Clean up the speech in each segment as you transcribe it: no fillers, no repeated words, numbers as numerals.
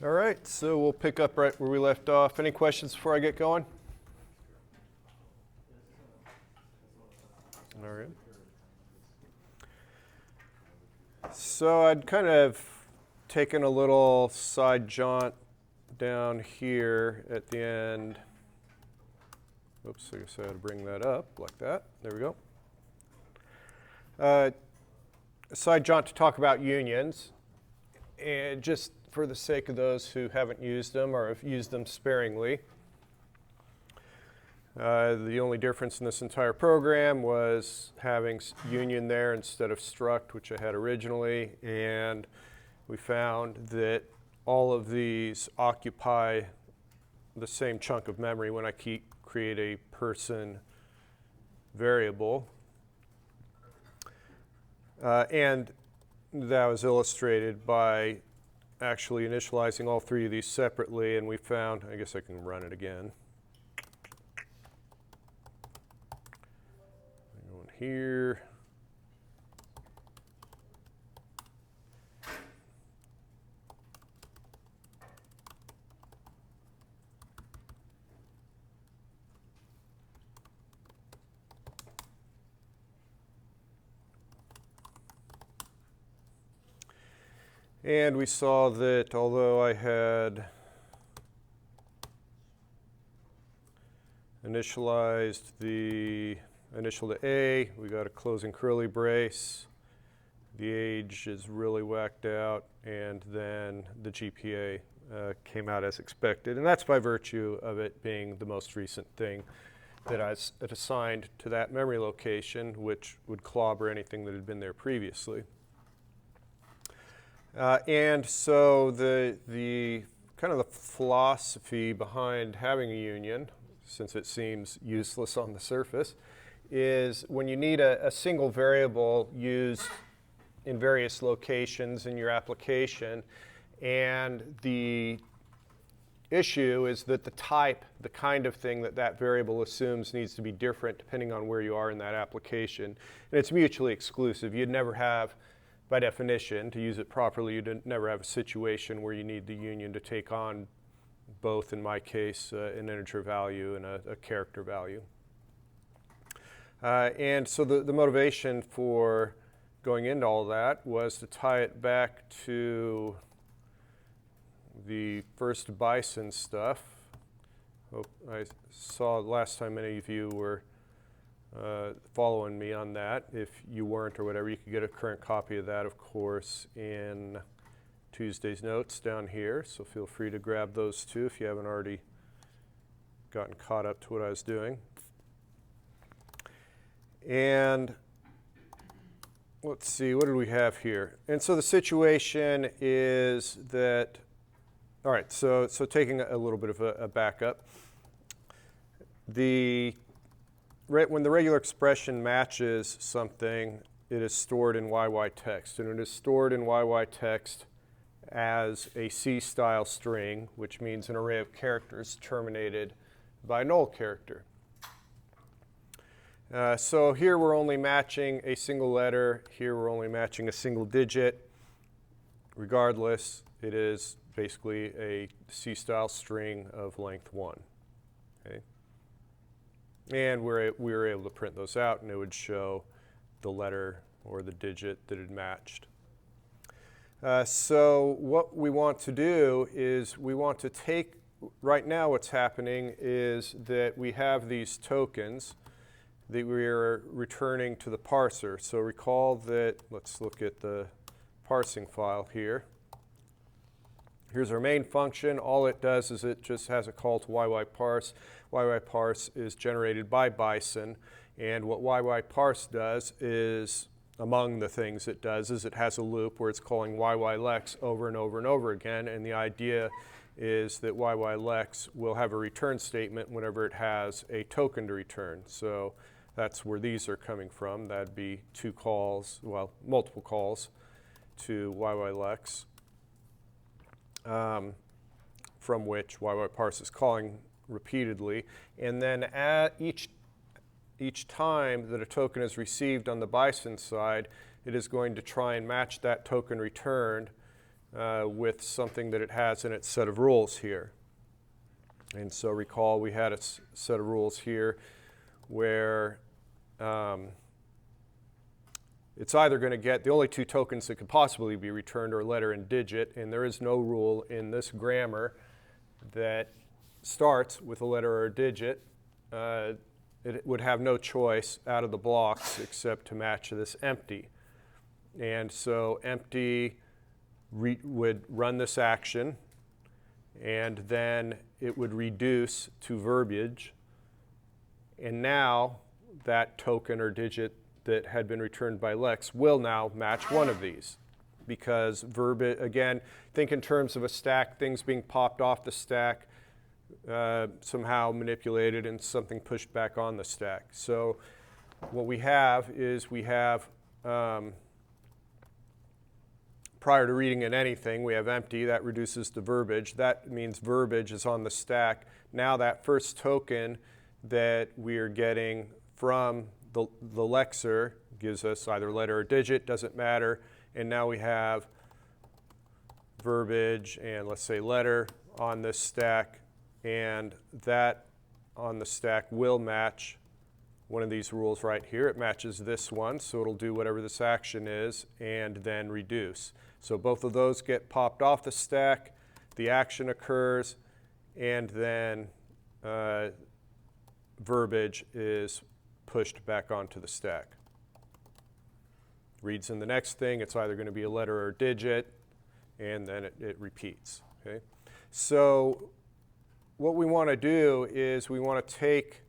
All right, so we'll pick up right where we left off. Any questions before I get going? All right. So I'd kind of taken a little side jaunt down here at the end. Oops, I guess I had to bring that up like that. There we go. A side jaunt to talk about unions, and just for the sake of those who haven't used them or have used them sparingly. The only difference in this entire program was having union there instead of struct, which I had originally, and we found that all of these occupy the same chunk of memory when I create a person variable. And that was illustrated by actually initializing all three of these separately, and we found, I guess I can run it again. Going here. And we saw that although I had initialized the initial to A, we got a closing curly brace, the age is really whacked out, and then the GPA came out as expected. And that's by virtue of it being the most recent thing that I assigned to that memory location, which would clobber anything that had been there previously. And so the kind of the philosophy behind having a union, since it seems useless on the surface, is when you need a single variable used in various locations in your application, and the issue is that the type, the kind of thing that that variable assumes needs to be different depending on where you are in that application. And it's mutually exclusive. You'd never have, by definition, to use it properly, you'd never have a situation where you need the union to take on both, in my case, an integer value and a character value. And so the motivation for going into all that was to tie it back to the first Bison stuff. Hope I saw last time many of you were following me on that. If you weren't or whatever, you could get a current copy of that, of course, in Tuesday's notes down here. So feel free to grab those too if you haven't already gotten caught up to what I was doing. And let's see, what did we have here? And so the situation is that, all right, so taking a little bit of a backup, when the regular expression matches something, it is stored in YY text. And it is stored in YY text as a C-style string, which means an array of characters terminated by a null character. So here we're only matching a single letter. Here we're only matching a single digit. Regardless, it is basically a C-style string of length 1. Okay? And we were able to print those out, and it would show the letter or the digit that it matched. So what we want to do is we want to take, right now what's happening is that we have these tokens that we are returning to the parser. So recall that, let's look at the parsing file here. Here's our main function. All it does is it just has a call to YYParse. YYParse is generated by Bison, and what YYParse does is, among the things it does, is it has a loop where it's calling YYLex over and over and over again, and the idea is that YYLex will have a return statement whenever it has a token to return. So that's where these are coming from. That'd be two calls, well, multiple calls to YYLex, from which YYParse is calling repeatedly. And then at each time that a token is received on the Bison side, it is going to try and match that token returned with something that it has in its set of rules here. And so recall we had a set of rules here where it's either going to get the only two tokens that could possibly be returned are letter and digit, and there is no rule in this grammar that starts with a letter or a digit. It would have no choice out of the blocks except to match this empty. And so empty would run this action, and then it would reduce to verbiage. And now that token or digit that had been returned by Lex will now match one of these. Because verbiage, again, think in terms of a stack, things being popped off the stack, somehow manipulated and something pushed back on the stack. So what we have is we have, prior to reading in anything, we have empty. That reduces to verbiage. That means verbiage is on the stack. Now that first token that we are getting from the lexer gives us either letter or digit, doesn't matter. And now we have verbiage and let's say letter on this stack, and that on the stack will match one of these rules right here. It matches this one, so it'll do whatever this action is and then reduce. So both of those get popped off the stack, the action occurs, and then verbiage is pushed back onto the stack. Reads in the next thing, it's either going to be a letter or a digit, and then it repeats. Okay? So what we want to do is we want to take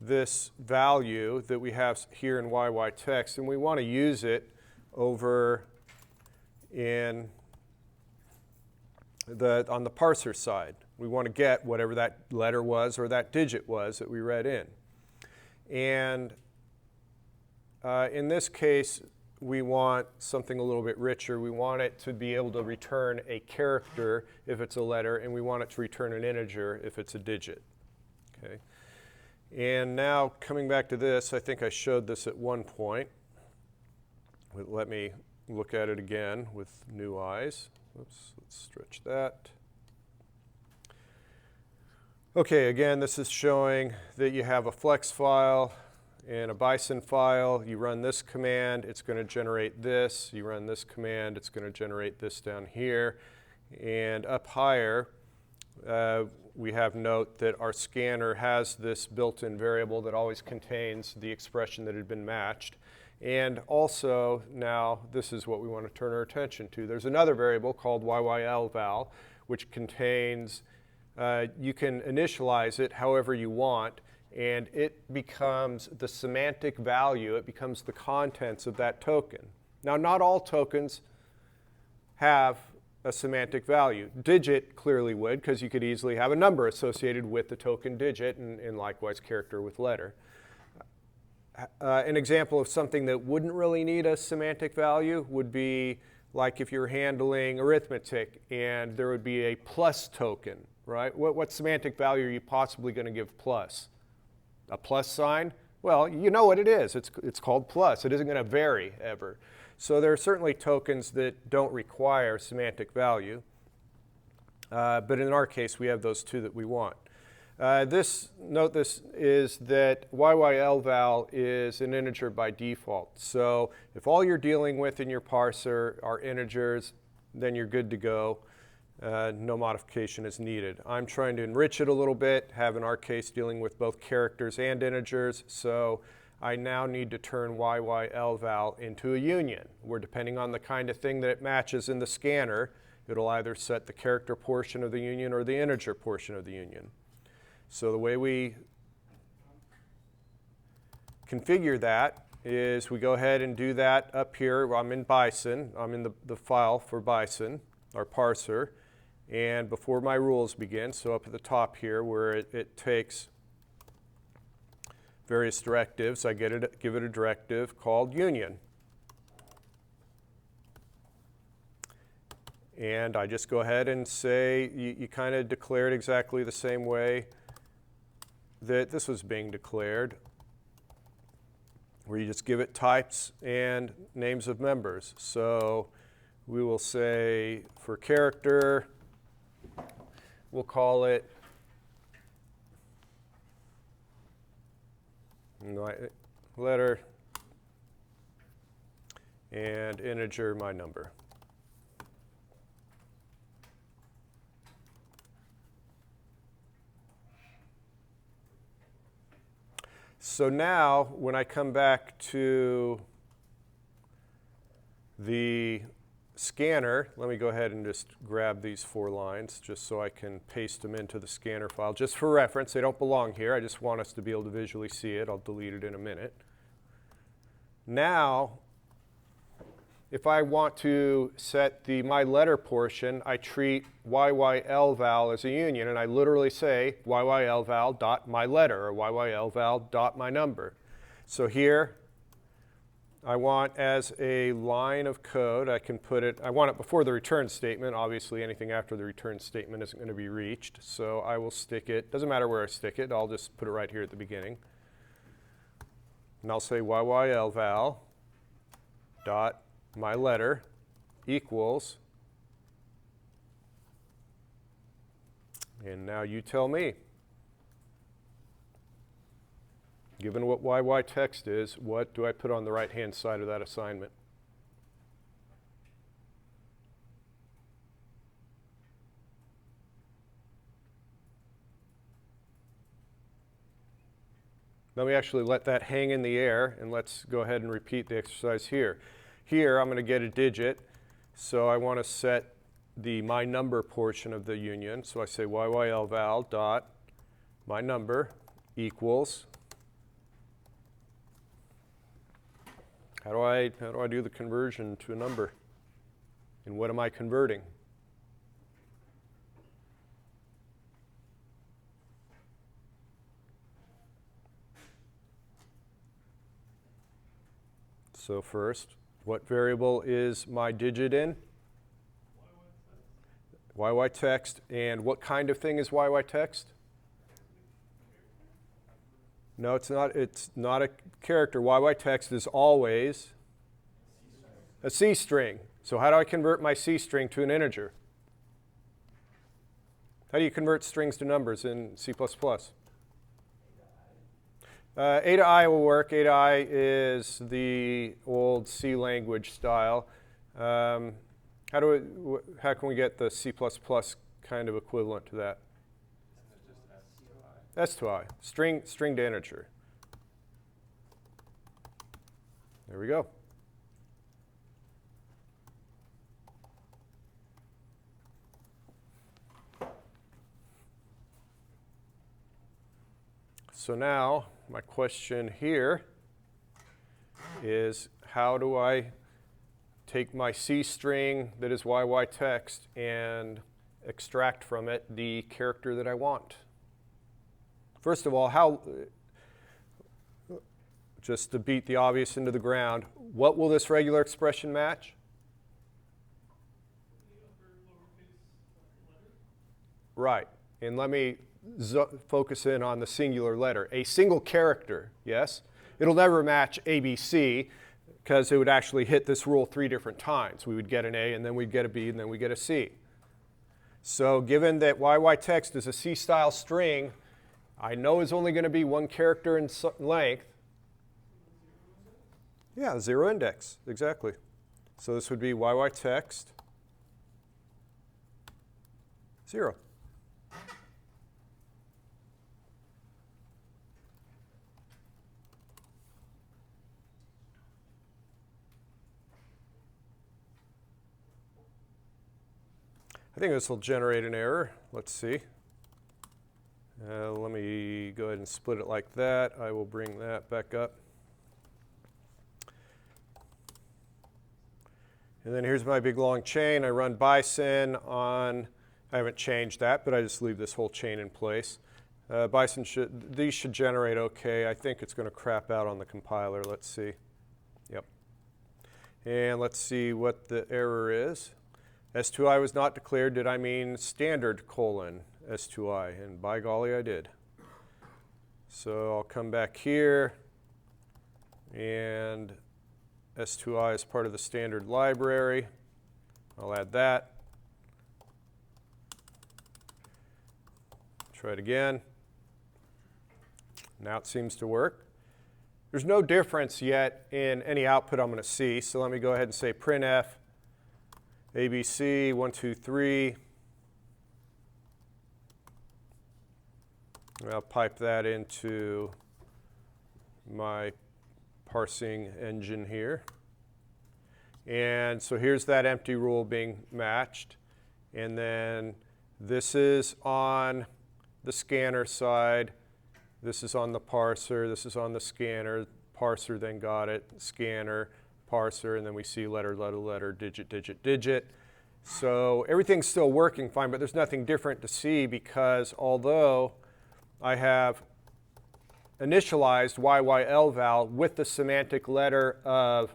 this value that we have here in YY text, and we want to use it over in on the parser side. We want to get whatever that letter was or that digit was that we read in. And in this case, we want something a little bit richer. We want it to be able to return a character if it's a letter, and we want it to return an integer if it's a digit. Okay. And now coming back to this, I think I showed this at one point. Let me look at it again with new eyes. Oops, let's stretch that. Okay, again, this is showing that you have a flex file and a Bison file. You run this command, it's going to generate this. You run this command, it's going to generate this down here. And up higher, we have note that our scanner has this built-in variable that always contains the expression that had been matched. And also, now, this is what we want to turn our attention to. There's another variable called YYLVal, which contains, you can initialize it however you want, and it becomes the semantic value. It becomes the contents of that token. Now, not all tokens have a semantic value. Digit clearly would, because you could easily have a number associated with the token digit, and likewise character with letter. An example of something that wouldn't really need a semantic value would be like if you're handling arithmetic and there would be a plus token, right? What semantic value are you possibly going to give plus? A plus sign? Well, you know what it is. It's called plus. It isn't going to vary ever. So there are certainly tokens that don't require semantic value. But in our case, we have those two that we want. Note this is that YYLVal is an integer by default. So if all you're dealing with in your parser are integers, then you're good to go. No modification is needed. I'm trying to enrich it a little bit, have in our case dealing with both characters and integers, so I now need to turn YYLVal into a union, where depending on the kind of thing that it matches in the scanner, it'll either set the character portion of the union or the integer portion of the union. So the way we configure that is we go ahead and do that up here. I'm in Bison. I'm in the file for Bison, our parser. And before my rules begin, so up at the top here where it takes various directives, I give it a directive called union. And I just go ahead and say, you kind of declare it exactly the same way that this was being declared, where you just give it types and names of members. So we will say for character, we'll call it letter, and integer my number. So now, when I come back to the scanner, let me go ahead and just grab these 4 lines just so I can paste them into the scanner file. Just for reference, they don't belong here. I just want us to be able to visually see it. I'll delete it in a minute. Now, if I want to set the my letter portion, I treat YYLVal as a union, and I literally say YYLVal dot my letter or YYLVal dot my number. So here, I want as a line of code, I can put it, I want it before the return statement. Obviously, anything after the return statement isn't going to be reached. So I will stick it, doesn't matter where I stick it, I'll just put it right here at the beginning. And I'll say YYLVal dot my letter equals, and now you tell me, given what YY text is, what do I put on the right-hand side of that assignment? Let me actually let that hang in the air, and let's go ahead and repeat the exercise here. Here, I'm going to get a digit, so I want to set the my number portion of the union. So I say YYLVal dot my number equals. How do I do the conversion to a number? And what am I converting? So first, what variable is my digit in? YY text. And what kind of thing is YY text? No, it's not. It's not a character. YY text is always a C string. So how do I convert my C string to an integer? How do you convert strings to numbers in C++? A to I will work. A to I is the old C language style. How can we get the C++ kind of equivalent to that? S to I, string to integer. There we go. So now, my question here is, how do I take my C string that is YY text and extract from it the character that I want? First of all, just to beat the obvious into the ground, what will this regular expression match? Right. And let me focus in on the singular letter. A single character, yes? It'll never match ABC because it would actually hit this rule 3 different times. We would get an A, and then we'd get a B, and then we'd get a C. So given that YY text is a C-style string, I know is only going to be 1 character in length. Yeah, 0 index, exactly. So this would be YY text 0. I think this will generate an error. Let's see. Let me go ahead and split it like that. I will bring that back up. And then here's my big long chain. I run Bison on, I haven't changed that, but I just leave this whole chain in place. Bison these should generate okay. I think it's going to crap out on the compiler. Let's see. Yep. And let's see what the error is. S2I was not declared. Did I mean standard colon S2I? And by golly, I did. So I'll come back here, and S2I is part of the standard library. I'll add that. Try it again. Now it seems to work. There's no difference yet in any output I'm going to see, so let me go ahead and say printf ABC 1, 2, 3. I'll pipe that into my parsing engine here. And so here's that empty rule being matched. And then this is on the scanner side. This is on the parser. This is on the scanner. Parser then got it. Scanner, parser, and then we see letter, letter, letter, digit, digit, digit. So everything's still working fine, but there's nothing different to see because although I have initialized YYLVAL with the semantic letter of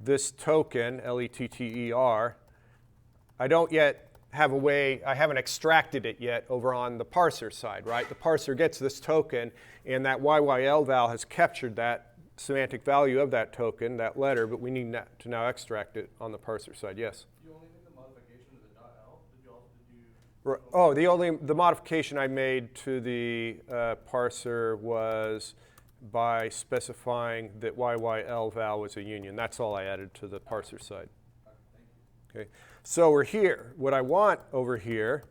this token, LETTER, I don't yet have a way, I haven't extracted it yet over on the parser side, right? The parser gets this token, and that YYLVAL has captured that semantic value of that token, that letter, but we need to now extract it on the parser side. Yes? You only made the modification to the .l? Did you also do... The modification I made to the parser was by specifying that YYLVAL was a union. That's all I added to the parser side. Okay. So we're here. What I want over here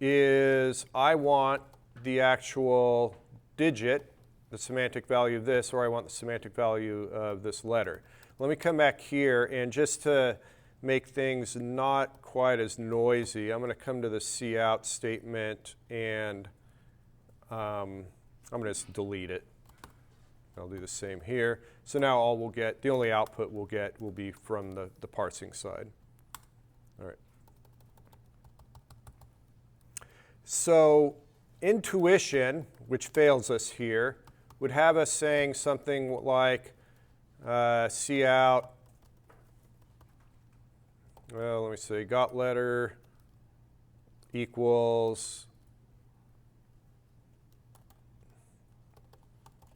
is I want the actual digit, the semantic value of this, or I want the semantic value of this letter. Let me come back here, and just to make things not quite as noisy, I'm going to come to the cout statement, and I'm going to just delete it. I'll do the same here. So now all we'll get, the only output we'll get will be from the parsing side. All right. So intuition, which fails us here, would have us saying something like cout, well, let me say got letter equals.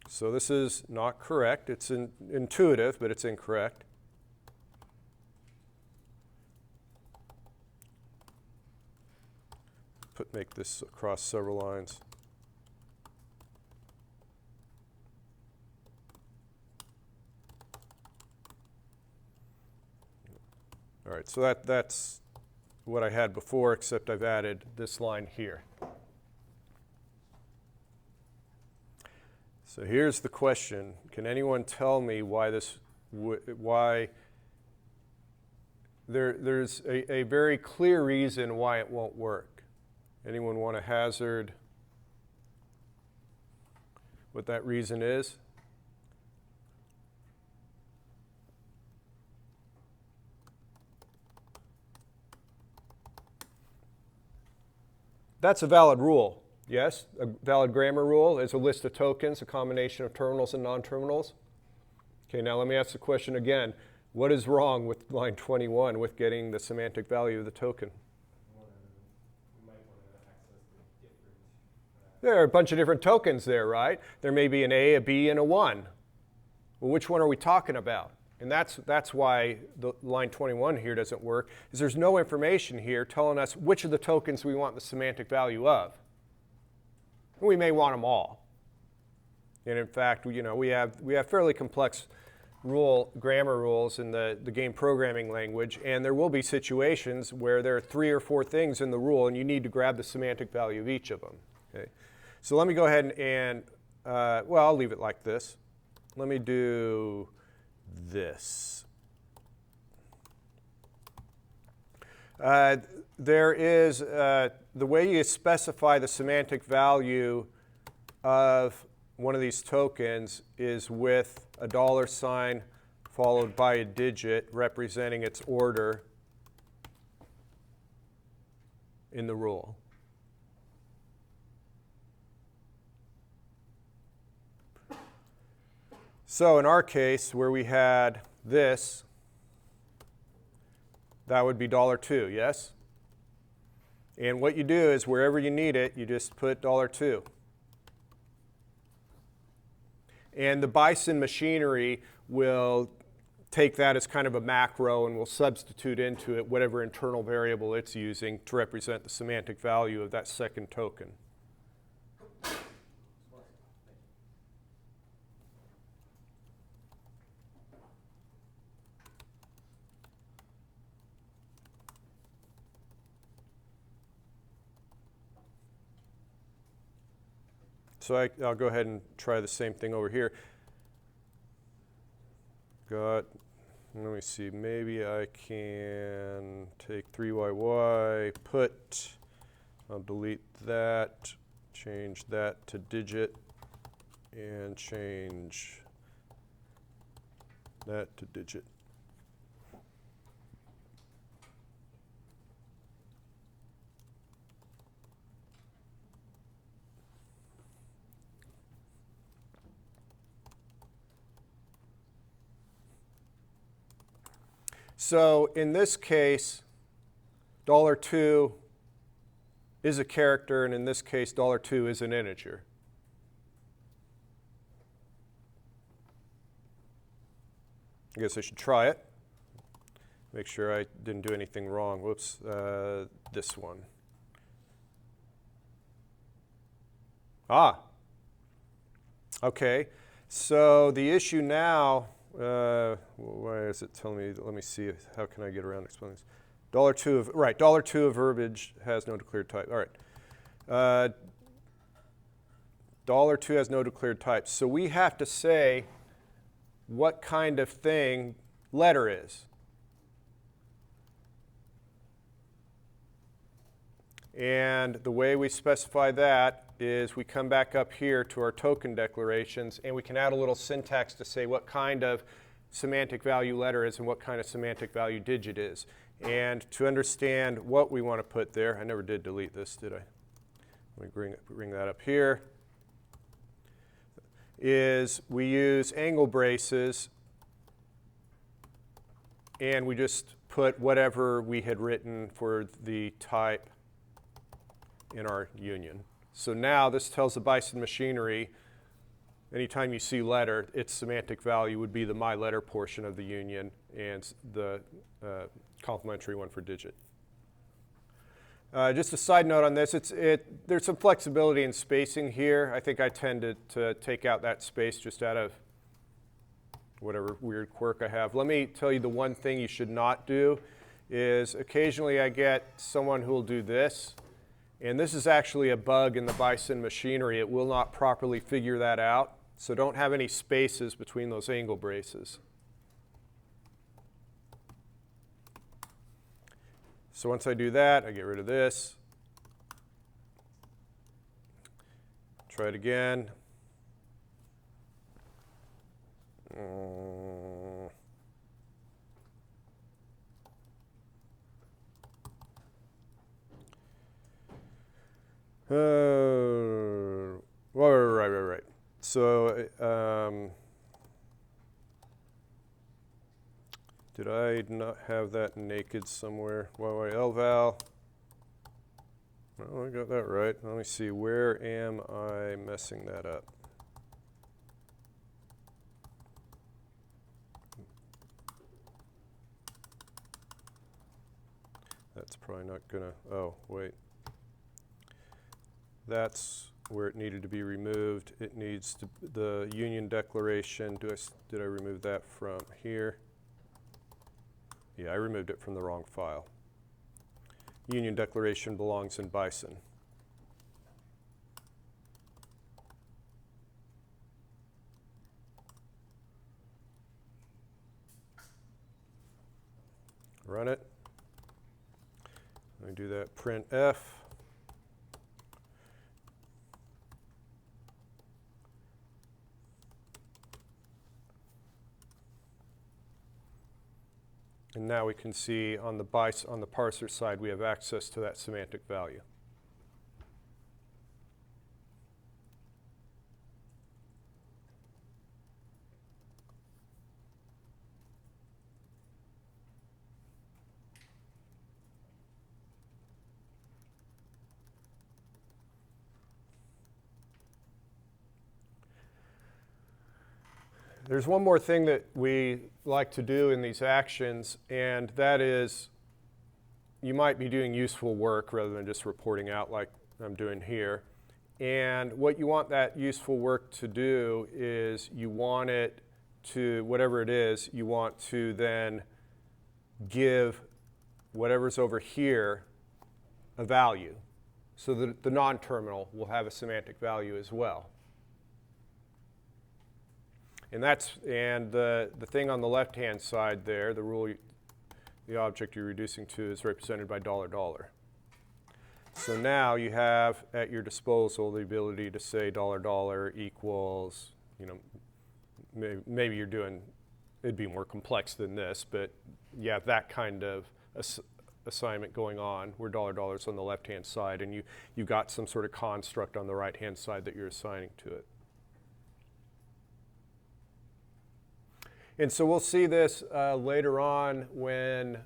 So this is not correct. It's intuitive, but it's incorrect. Make this across several lines. All right, so that's what I had before, except I've added this line here. So here's the question. Can anyone tell me why there's a very clear reason why it won't work? Anyone want to hazard what that reason is? That's a valid rule. Yes, a valid grammar rule is a list of tokens, a combination of terminals and non-terminals. Okay, now let me ask the question again. What is wrong with line 21 with getting the semantic value of the token? There are a bunch of different tokens there, right? There may be an A, a B, and a 1. Well, which one are we talking about? And that's why the line 21 here doesn't work, is there's no information here telling us which of the tokens we want the semantic value of. We may want them all. And in fact, we have fairly complex grammar rules in the game programming language, and there will be situations where there are 3 or 4 things in the rule, and you need to grab the semantic value of each of them. Okay. So let me go ahead and well, I'll leave it like this. Let me do this. There is the way you specify the semantic value of one of these tokens is with a $ followed by a digit representing its order in the rule. So in our case, where we had this, that would be $2, yes? And what you do is wherever you need it, you just put $2. And the Bison machinery will take that as kind of a macro, and we'll substitute into it whatever internal variable it's using to represent the semantic value of that second token. So I'll go ahead and try the same thing over here. Let me see, maybe I can take 3yy, I'll delete that, change that to digit, and change that to digit. So in this case, $2 is a character, and in this case, $2 is an integer. I guess I should try it. Make sure I didn't do anything wrong. Whoops, this one. Okay, so the issue now, why is it telling me, let me see, how can I get around explaining this? $2 of verbiage has no declared type. All right. $2 has no declared type. So we have to say what kind of thing letter is. And the way we specify that is we come back up here to our token declarations, and we can add a little syntax to say what kind of semantic value letter is and what kind of semantic value digit is. And to understand what we want to put there, I never did delete this, did I? Let me bring that up here. Is we use angle braces, and we just put whatever we had written for the type in our union. So now this tells the Bison machinery, anytime you see letter, its semantic value would be the my letter portion of the union and the complementary one for digit. Just a side note on this, there's some flexibility in spacing here. I think I tend to take out that space just out of whatever weird quirk I have. Let me tell you the one thing you should not do is occasionally I get someone who will do this. And this is actually a bug in the Bison machinery. It will not properly figure that out. So don't have any spaces between those angle braces. So once I do that, I get rid of this. Try it again. Right. So, did I not have that naked somewhere? LVAL. Oh, I got that right. Let me see. Where am I messing that up? That's probably not gonna. Oh, wait. That's where it needed to be removed. It needs to, the union declaration, did I remove that from here? Yeah, I removed it from the wrong file. Union declaration belongs in Bison. Run it. Let me do that, print F. And now we can see on the parser side, we have access to that semantic value. There's one more thing that we like to do in these actions, and that is you might be doing useful work rather than just reporting out like I'm doing here. And what you want that useful work to do is you want it to, whatever it is, you want to then give whatever's over here a value, so that the non-terminal will have a semantic value as well. And the thing on the left-hand side there, the rule, the object you're reducing to, is represented by $. So now you have at your disposal the ability to say $$ equals, you know, maybe you're doing, it'd be more complex than this, but you have that kind of assignment going on where $$ is on the left-hand side, and you've got some sort of construct on the right-hand side that you're assigning to it. And so we'll see this later on when,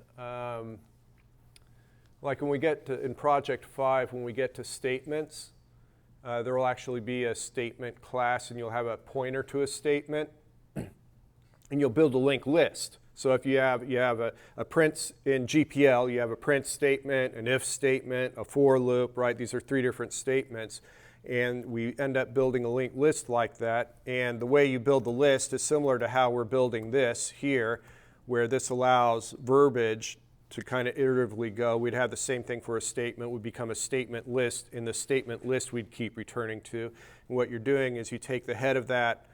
like when we get to, in Project 5, when we get to statements, there will actually be a statement class, and you'll have a pointer to a statement, and you'll build a linked list. So if you have a print in GPL, you have a print statement, an if statement, a for loop, right? These are 3 different statements. And we end up building a linked list like that. And the way you build the list is similar to how we're building this here, where this allows verbiage to kind of iteratively go. We'd have the same thing for a statement. Would become a statement list. In the statement list, we'd keep returning to. And what you're doing is you take the head of that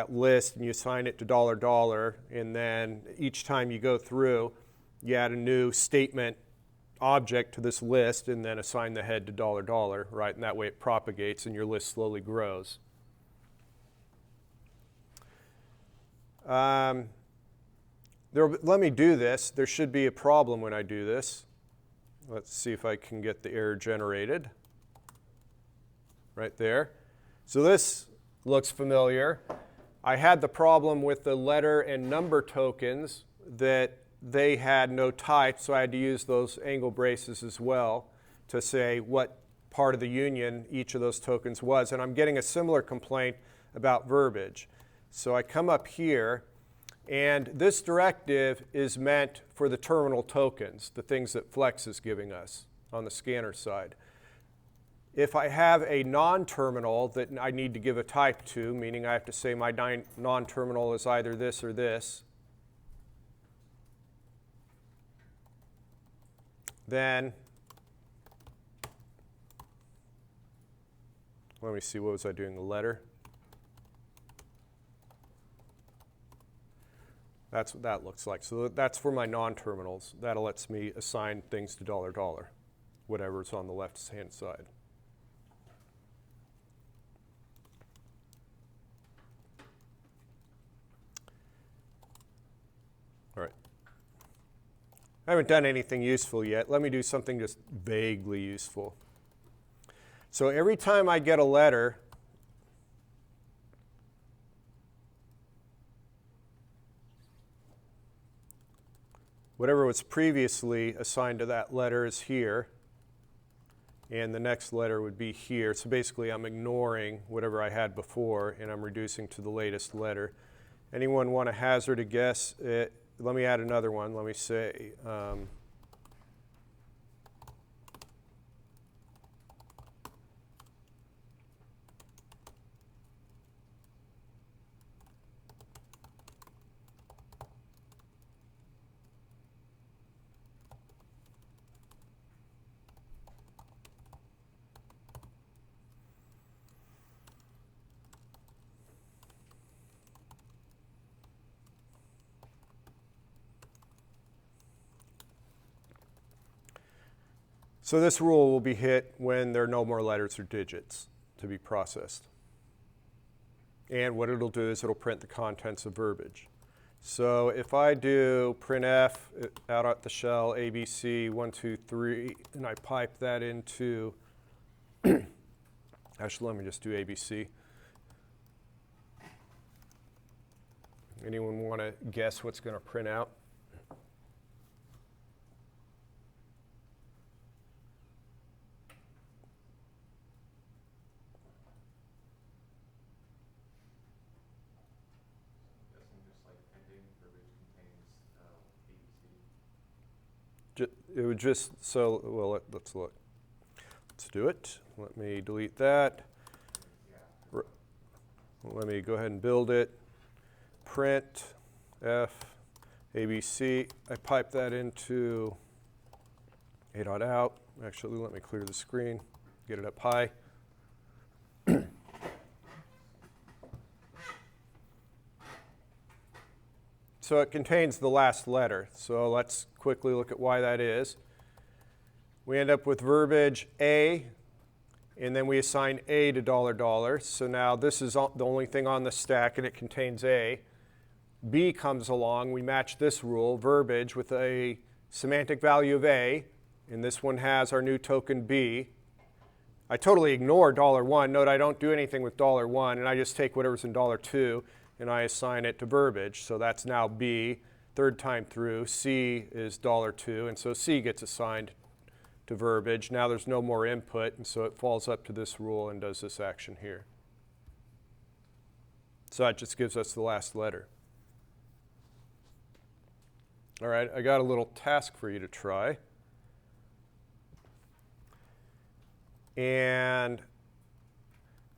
list and you assign it to $, and then each time you go through, you add a new statement object to this list and then assign the head to $, right? And that way it propagates and your list slowly grows. Let me do this. There should be a problem when I do this. Let's see if I can get the error generated. Right there. So this looks familiar. I had the problem with the letter and number tokens that they had no type, so I had to use those angle braces as well to say what part of the union each of those tokens was. And I'm getting a similar complaint about verbiage. So I come up here, and this directive is meant for the terminal tokens, the things that Flex is giving us on the scanner side. If I have a non-terminal that I need to give a type to, meaning I have to say my non-terminal is either this or this, then let me see, what was I doing? The letter? That's what that looks like. So that's for my non-terminals. That lets me assign things to $, whatever's on the left-hand side. All right. I haven't done anything useful yet. Let me do something just vaguely useful. So every time I get a letter, whatever was previously assigned to that letter is here, and the next letter would be here. So basically I'm ignoring whatever I had before, and I'm reducing to the latest letter. Anyone want to hazard a guess? Let me add another one. Let me say, so this rule will be hit when there are no more letters or digits to be processed. And what it'll do is it'll print the contents of verbiage. So if I do printf out at the shell ABC 1, 2, 3, and I pipe that into, actually let me just do ABC. Anyone want to guess what's going to print out? It would just, so, well, let's look. Let's do it. Let me delete that. Let me go ahead and build it. Print F ABC. I pipe that into a.out. Actually, let me clear the screen, get it up high. So it contains the last letter. So let's quickly look at why that is. We end up with verbiage A, and then we assign A to $. So now this is the only thing on the stack, and it contains A. B comes along. We match this rule, verbiage, with a semantic value of A, and this one has our new token B. I totally ignore $1. Note I don't do anything with $1, and I just take whatever's in $2, and I assign it to verbiage. So that's now B. Third time through, C is $2, and so C gets assigned to verbiage. Now there's no more input, and so it falls up to this rule and does this action here. So that just gives us the last letter. All right, I got a little task for you to try. And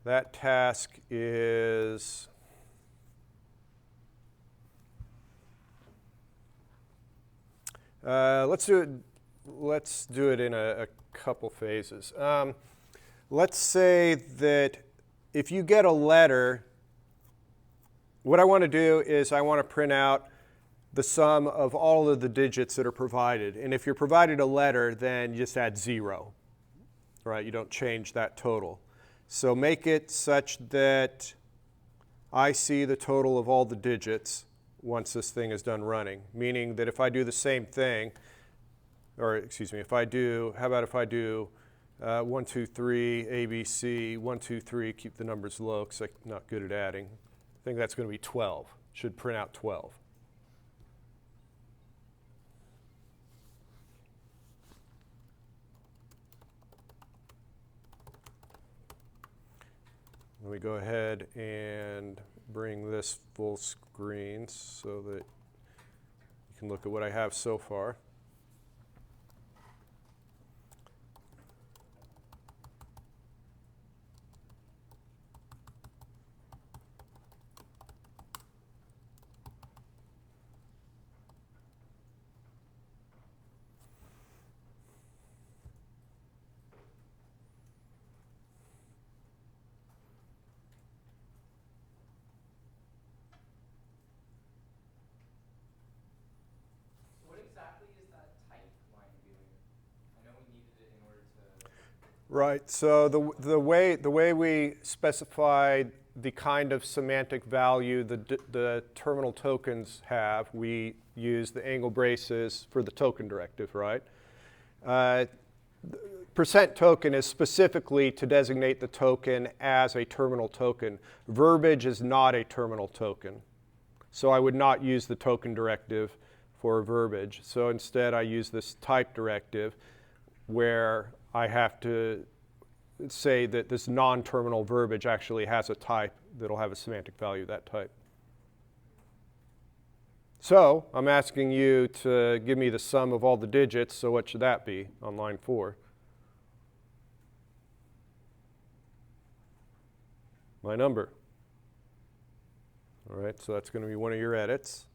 that task is let's do it in a couple phases. Let's say that if you get a letter, what I want to do is I want to print out the sum of all of the digits that are provided. And if you're provided a letter, then you just add 0. Right? You don't change that total. So make it such that I see the total of all the digits once this thing is done running, meaning that if I do the same thing, or excuse me, if I do, how about if I do 1, 2, 3, ABC, 1, 2, 3, keep the numbers low because I'm not good at adding. I think that's going to be 12. Should print out 12. Let me go ahead and bring this full screen so that you can look at what I have so far. Right. So the way we specify the kind of semantic value the terminal tokens have, we use the angle braces for the token directive, right? Percent token is specifically to designate the token as a terminal token. Verbiage is not a terminal token. So I would not use the token directive for verbiage. So instead I use this type directive where I have to say that this non-terminal verbiage actually has a type that'll have a semantic value of that type. So I'm asking you to give me the sum of all the digits, so what should that be on line 4? My number. All right, so that's going to be one of your edits.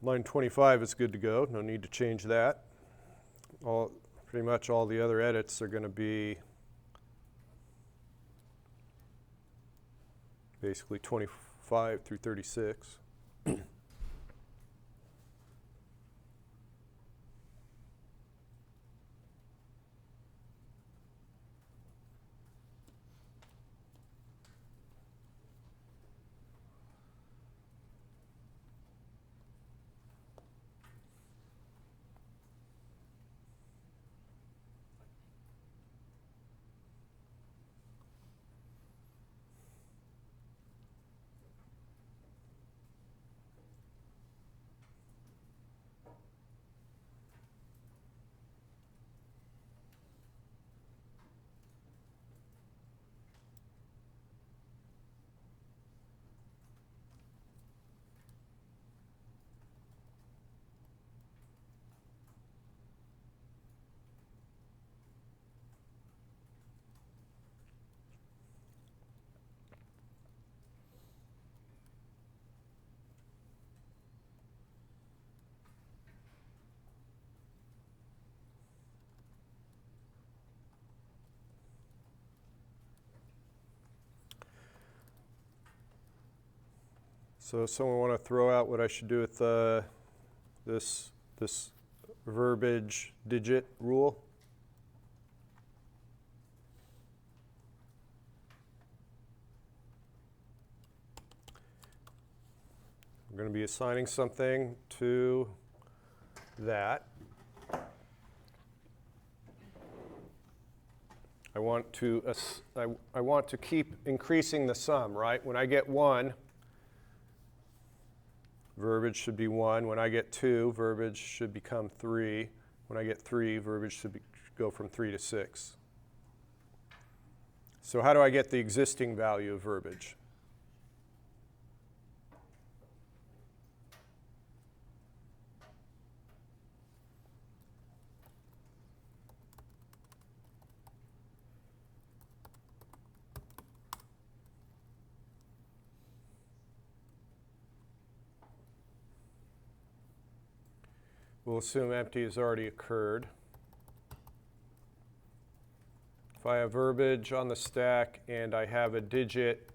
Line 25 is good to go. No need to change that. Pretty much all the other edits are going to be basically 25 through 36. So someone want to throw out what I should do with this verbage digit rule? We're going to be assigning something to that. I want to keep increasing the sum, right? When I get 1, verbiage should be 1. When I get 2, verbiage should become 3. When I get 3, verbiage should go from 3 to 6. So how do I get the existing value of verbiage? We'll assume empty has already occurred. If I have verbiage on the stack and I have a digit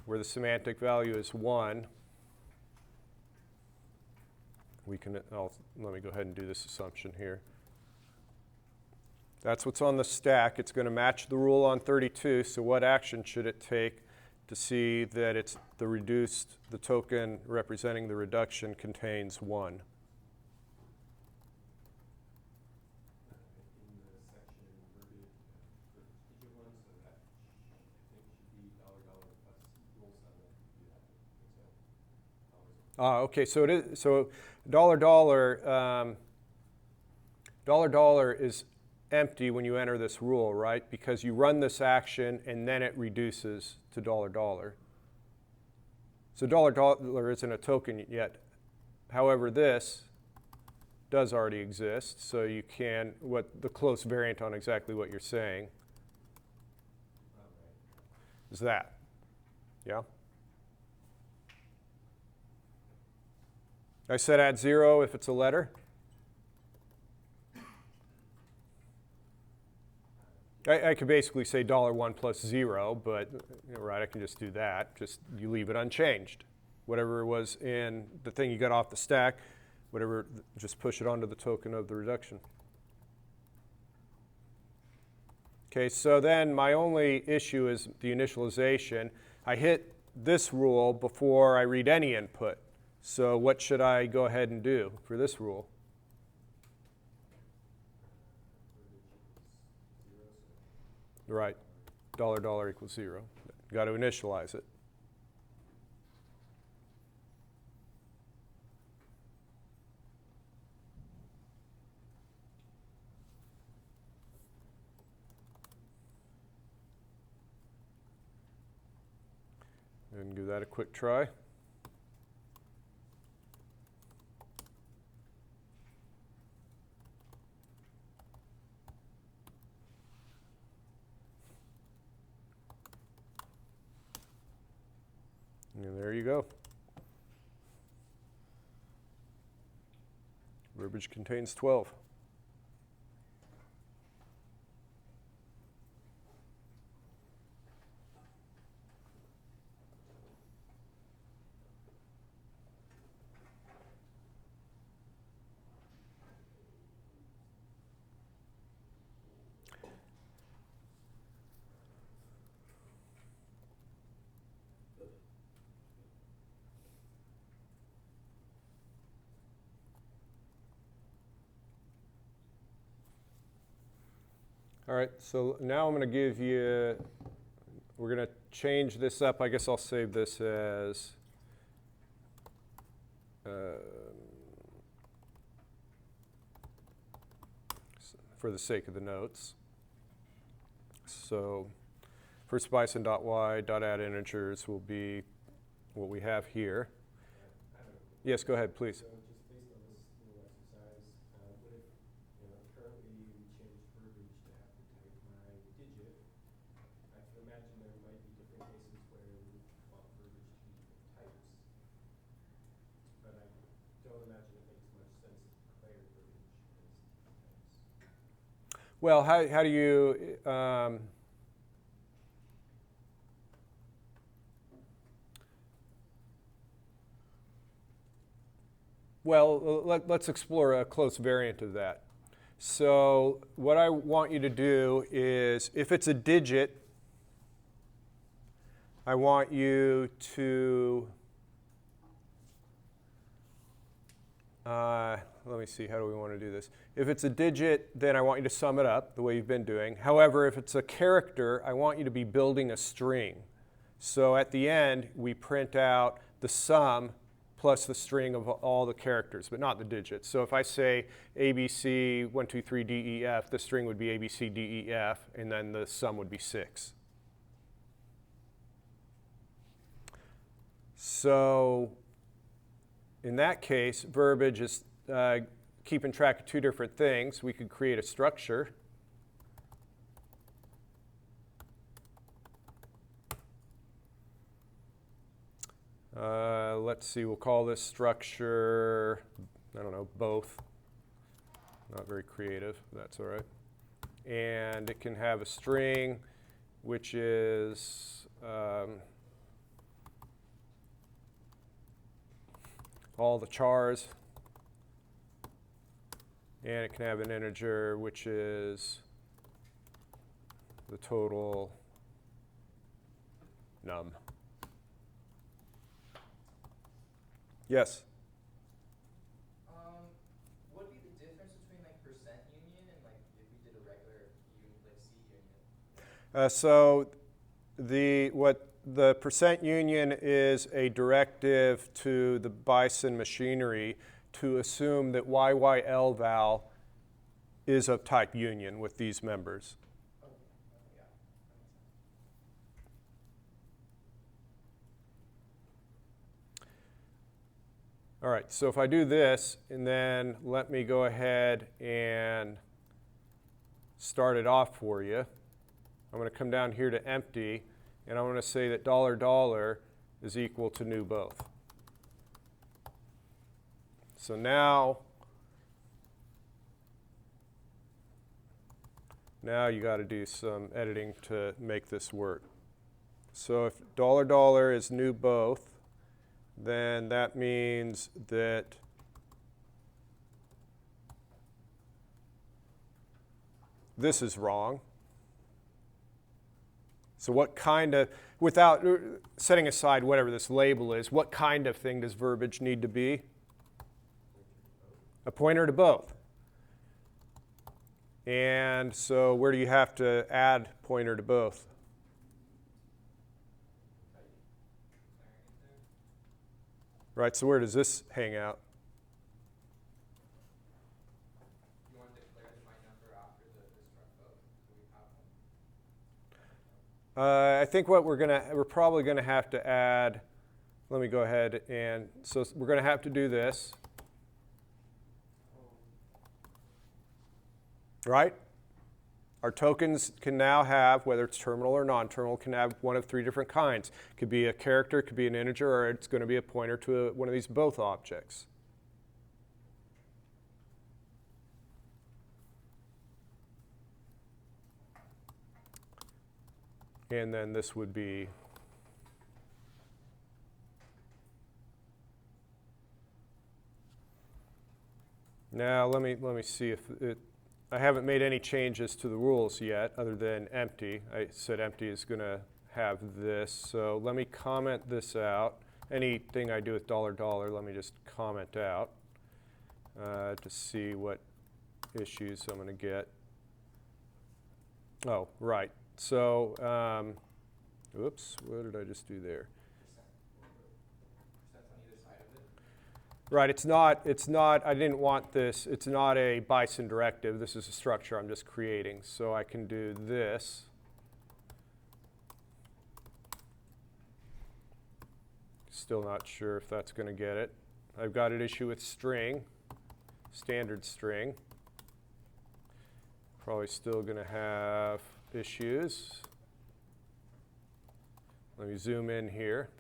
where the semantic value is 1, let me go ahead and do this assumption here. That's what's on the stack. It's going to match the rule on 32, so what action should it take to see that it's the token representing the reduction contains 1? Okay, so it is, so $$ is empty when you enter this rule, right? Because you run this action and then it reduces to $$. So $$ isn't a token yet. However, this does already exist, so you can, the close variant on exactly what you're saying is that, yeah? I said add 0 if it's a letter. I could basically say $1 plus 0, but right, I can just do that. Just you leave it unchanged. Whatever was in the thing you got off the stack, whatever, just push it onto the token of the reduction. Okay, so then my only issue is the initialization. I hit this rule before I read any input. So what should I go ahead and do for this rule? Right, $$ equals 0. Got to initialize it. And give that a quick try. And there you go. Verbiage contains 12. All right, so now I'm going to give you, we're going to change this up. I guess I'll save this as for the sake of the notes. So first bison.y .add integers will be what we have here. Yes, go ahead, please. So just based on this little exercise, what if, currently we changed verbiage to have to type my digit? I can imagine there might be different cases where we would want verbiage to be different types. But I don't imagine it makes much sense to declare verbiage as types. Well, how do you, Well, let's explore a close variant of that. So what I want you to do is, if it's a digit, I want you to, let me see, how do we want to do this? If it's a digit, then I want you to sum it up the way you've been doing. However, if it's a character, I want you to be building a string. So at the end, we print out the sum plus the string of all the characters, but not the digits. So if I say ABC 1, 2, 3, D, E, F, the string would be ABC, D, E, F, and then the sum would be 6. So in that case, verbiage is keeping track of two different things. We could create a structure. Let's see, we'll call this structure, I don't know, both. Not very creative, that's all right. And it can have a string, which is all the chars. And it can have an integer, which is the total num. Yes? What would be the difference between like percent union and like if we did a regular like C union? So what the percent union is a directive to the Bison machinery to assume that YYL val is of type union with these members. Yeah, that makes sense. All right, so if I do this, and then let me go ahead and start it off for you. I'm going to come down here to empty, and I'm going to say that $$ is equal to new both. So now you got to do some editing to make this work. So if $$ is new both, then that means that this is wrong. So what kind of, without setting aside whatever this label is, what kind of thing does verbiage need to be? A pointer to both. And so where do you have to add pointer to both? Right, so where does this hang out? You want to declare the my number after the struct both? Do we have one? I think what we're probably gonna have to add, let me go ahead and, so we're gonna have to do this. Right? Our tokens can now have, whether it's terminal or non-terminal, can have one of three different kinds. It could be a character, it could be an integer, or it's going to be a pointer to one of these both objects. And then this would be now let me see if it, I haven't made any changes to the rules yet other than empty. I said empty is going to have this. So let me comment this out. Anything I do with $, let me just comment out to see what issues I'm going to get. Oh, right. So, oops, what did I just do there? Percent on either side of it? Right, it's not, I didn't want this, it's not a Bison directive, this is a structure I'm just creating. So I can do this. Still not sure if that's going to get it. I've got an issue with string, standard string. Probably still going to have issues. Let me zoom in here.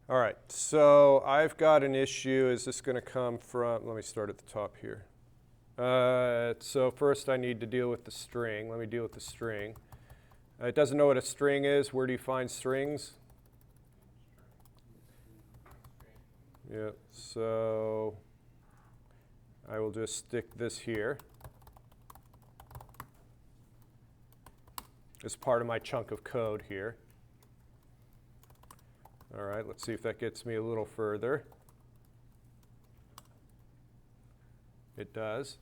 All right, so I've got an issue. Is this going to come from, let me start at the top here. So first I need to deal with the string. Let me deal with the string. It doesn't know what a string is. Where do you find strings? Yeah, so I will just stick this here as part of my chunk of code here. All right, let's see if that gets me a little further. It does.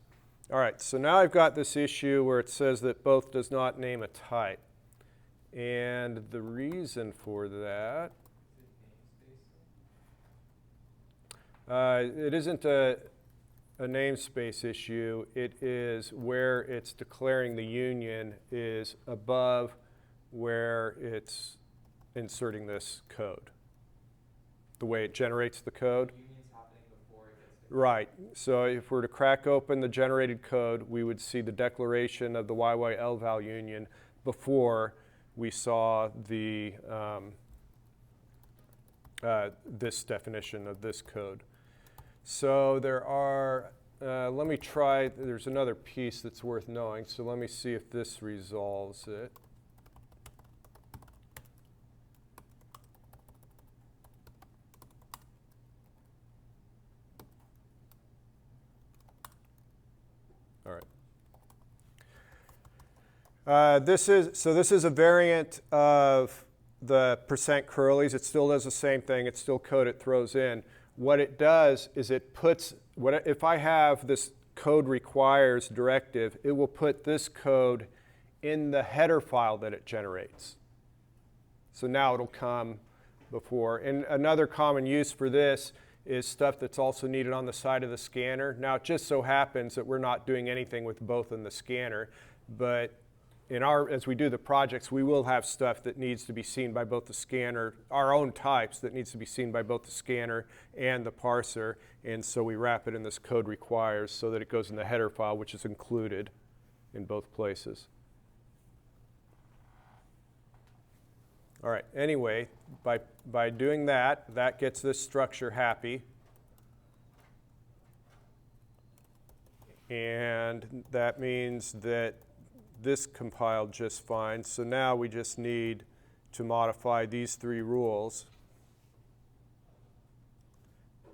All right, so now I've got this issue where it says that both does not name a type. And the reason for that, it isn't a namespace issue. It is where it's declaring the union is above where it's inserting this code, the way it generates the code. Union's happening before it gets to Right. So if we're to crack open the generated code, we would see the declaration of the YY-LVAL union before we saw the this definition of this code. So there are, let me try, there's another piece that's worth knowing, so let me see if this resolves it. All right. This is a variant of the percent curlies. It still does the same thing. It's still code it throws in. What it does is it puts, if I have this code requires directive, it will put this code in the header file that it generates. So now it'll come before. And another common use for this is stuff that's also needed on the side of the scanner. Now it just so happens that we're not doing anything with both in the scanner, but as we do the projects, we will have stuff that needs to be seen by both the scanner, our own types that needs to be seen by both the scanner and the parser, and so we wrap it in this code requires so that it goes in the header file, which is included in both places. All right, anyway, by doing that, that gets this structure happy. And that means that this compiled just fine. So now we just need to modify these three rules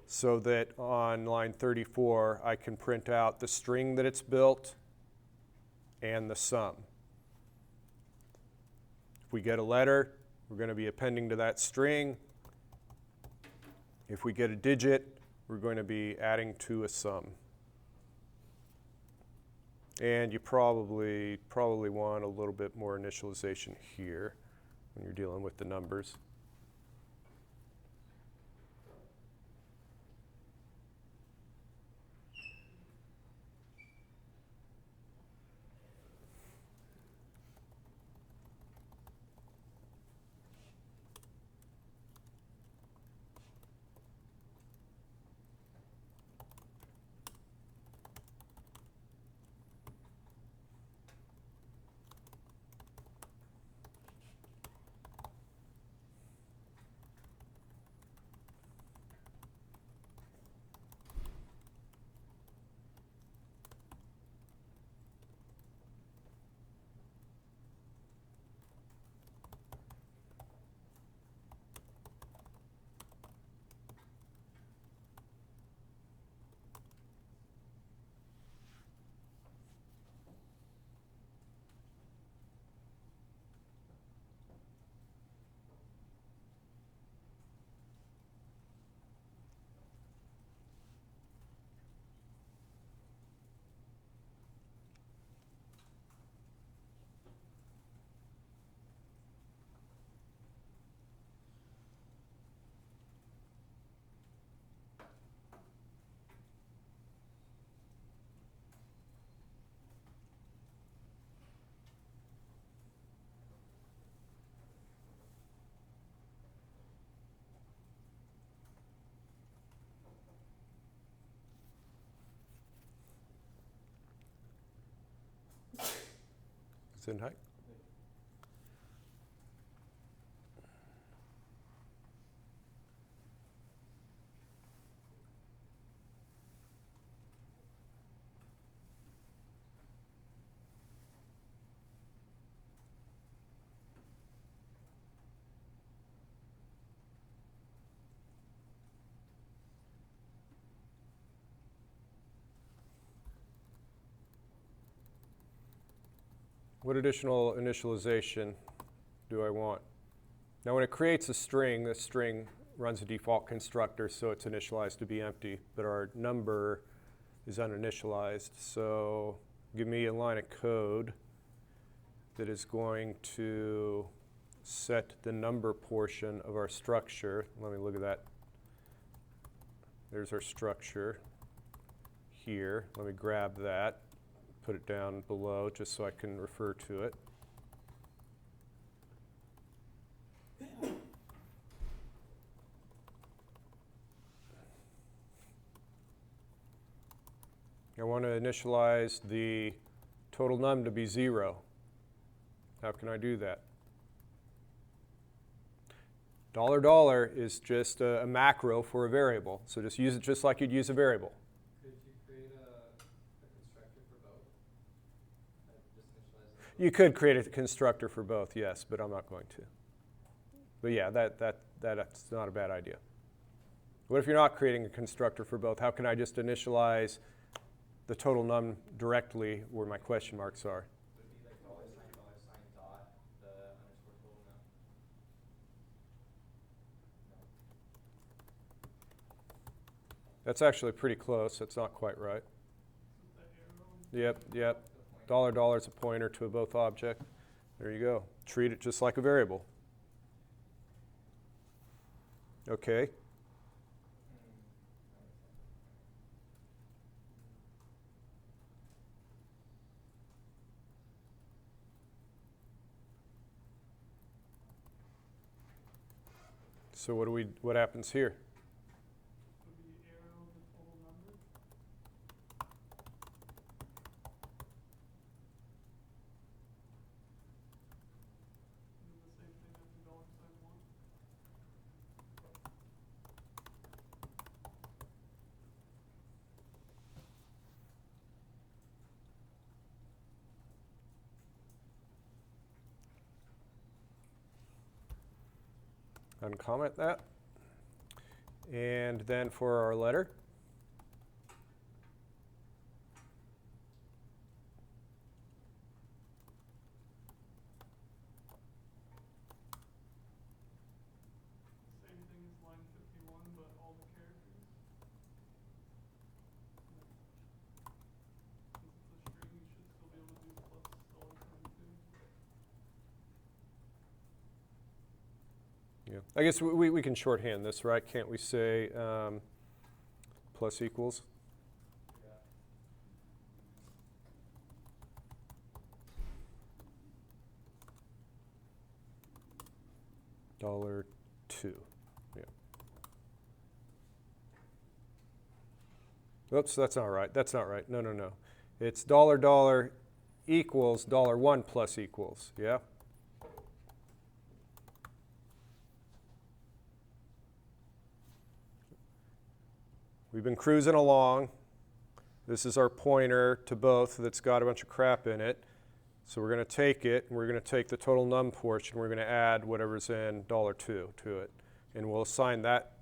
so that on line 34 I can print out the string that it's built and the sum. If we get a letter, we're going to be appending to that string. If we get a digit, we're going to be adding to a sum. And you probably want a little bit more initialization here when you're dealing with the numbers. Gesundheit. What additional initialization do I want? Now when it creates a string, this string runs a default constructor, so it's initialized to be empty, but our number is uninitialized. So give me a line of code that is going to set the number portion of our structure. Let me look at that. There's our structure here. Let me grab that, put it down below just so I can refer to it. I want to initialize the total num to be 0. How can I do that? $$ is just a macro for a variable, so just use it just like you'd use a variable. Could you create a constructor for both? Just initialize them? You could create a constructor for both, yes, but I'm not going to. But yeah, that's not a bad idea. What if you're not creating a constructor for both? How can I just initialize the total num directly where my question marks are? Would it be like $$sign dot, the underscore total num? No. That's actually pretty close. That's not quite right. The arrow. Yep. $$ is a pointer to a both object. There you go. Treat it just like a variable. Okay. So what happens here? Would be arrow the total number. And the same thing after $1. Uncomment that. And then for our letter, Same thing as line 51, but all the characters. Since it's a string, you should still be able to do +$22. yeah. I guess we can shorthand this, right? Can't we say plus equals? $2. Yeah. Oops, that's not right. That's not right. No. It's $$ equals $1 plus equals. Yeah. We've been cruising along. This is our pointer to both that's got a bunch of crap in it. So we're going to take it, and we're going to take the total num portion, we're going to add whatever's in $2 to it. And we'll assign that.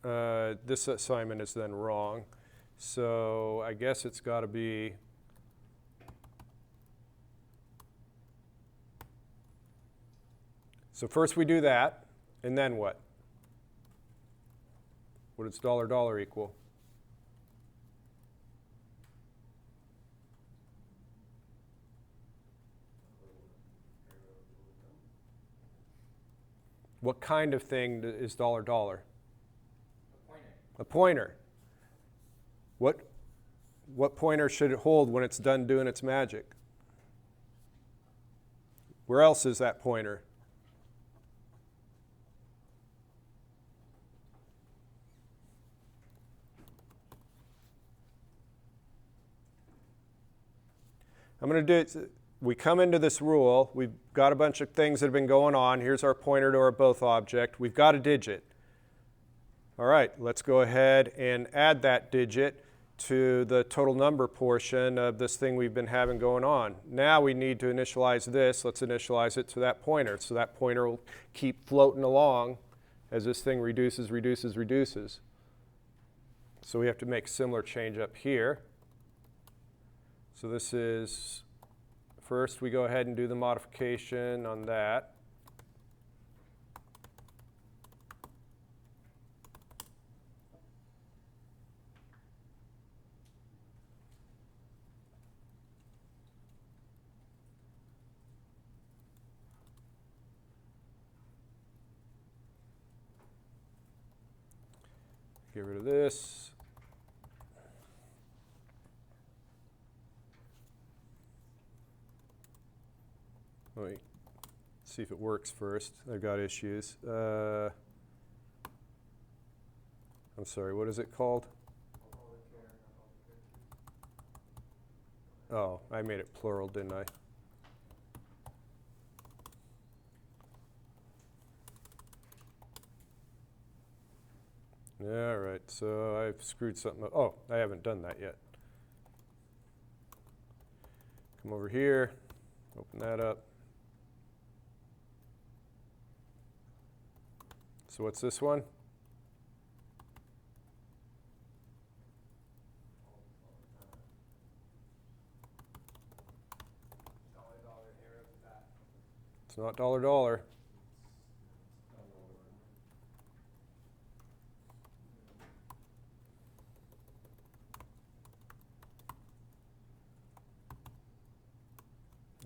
This assignment is then wrong. So I guess it's got to be so first we do that, and then what? What does $$ equal? What kind of thing is $$? A pointer. A pointer. What pointer should it hold when it's done doing its magic? Where else is that pointer? I'm going to do it. We come into this rule. We've got a bunch of things that have been going on. Here's our pointer to our both object. We've got a digit. All right, let's go ahead and add that digit to the total number portion of this thing we've been having going on. Now we need to initialize this. Let's initialize it to that pointer. So that pointer will keep floating along as this thing reduces. So we have to make a similar change up here. So this is, first we go ahead and do the modification on that. Get rid of this. Let me see if it works first. I've got issues. I'm sorry, what is it called? Oh, I made it plural, didn't I? All right, so I've screwed something up. Oh, I haven't done that yet. Come over here, open that up. So what's this one? It's not dollar dollar.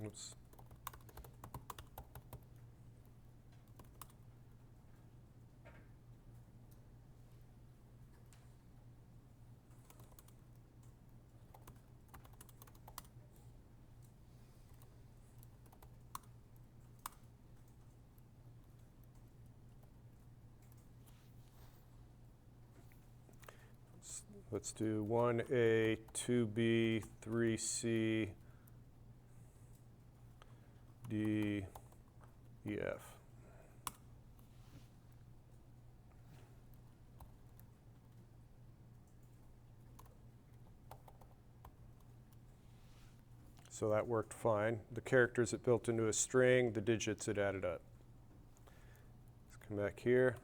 Oops. Let's do 1A, 2B, 3C, D, E, F. So that worked fine. The characters it built into a string, the digits it added up. Let's come back here.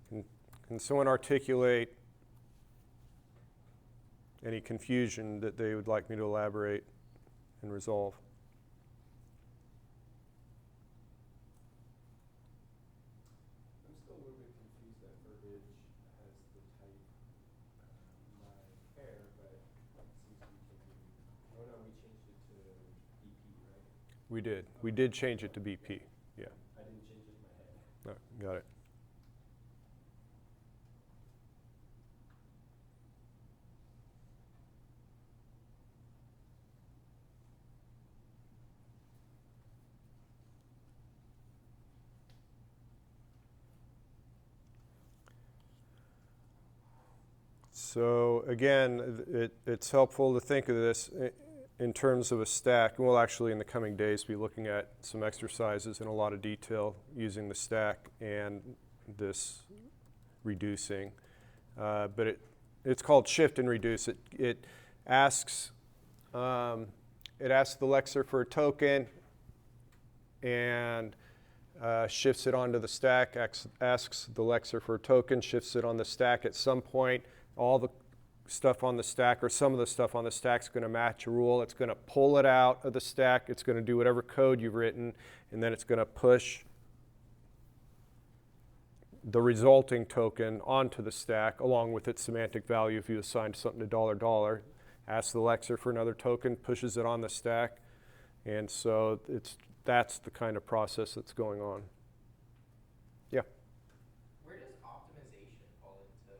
Can someone articulate any confusion that they would like me to elaborate and resolve? I'm still a little bit confused that verbiage has the type my pair, but it seems to be taking, oh no, we changed it to BP, right? We did. We did change it to BP. Yeah. I didn't change it in my head. Oh, got it. So again, it's helpful to think of this in terms of a stack. We'll actually in the coming days be looking at some exercises in a lot of detail using the stack and this reducing. But it's called shift and reduce. It asks the lexer for a token and shifts it onto the stack, asks the lexer for a token, shifts it on the stack at some point. All the stuff on the stack or some of the stuff on the stack is going to match a rule. It's going to pull it out of the stack. It's going to do whatever code you've written, and then it's going to push the resulting token onto the stack along with its semantic value if you assigned something to $, asks the lexer for another token, pushes it on the stack. And so that's the kind of process that's going on. Yeah. Where does optimization fall into?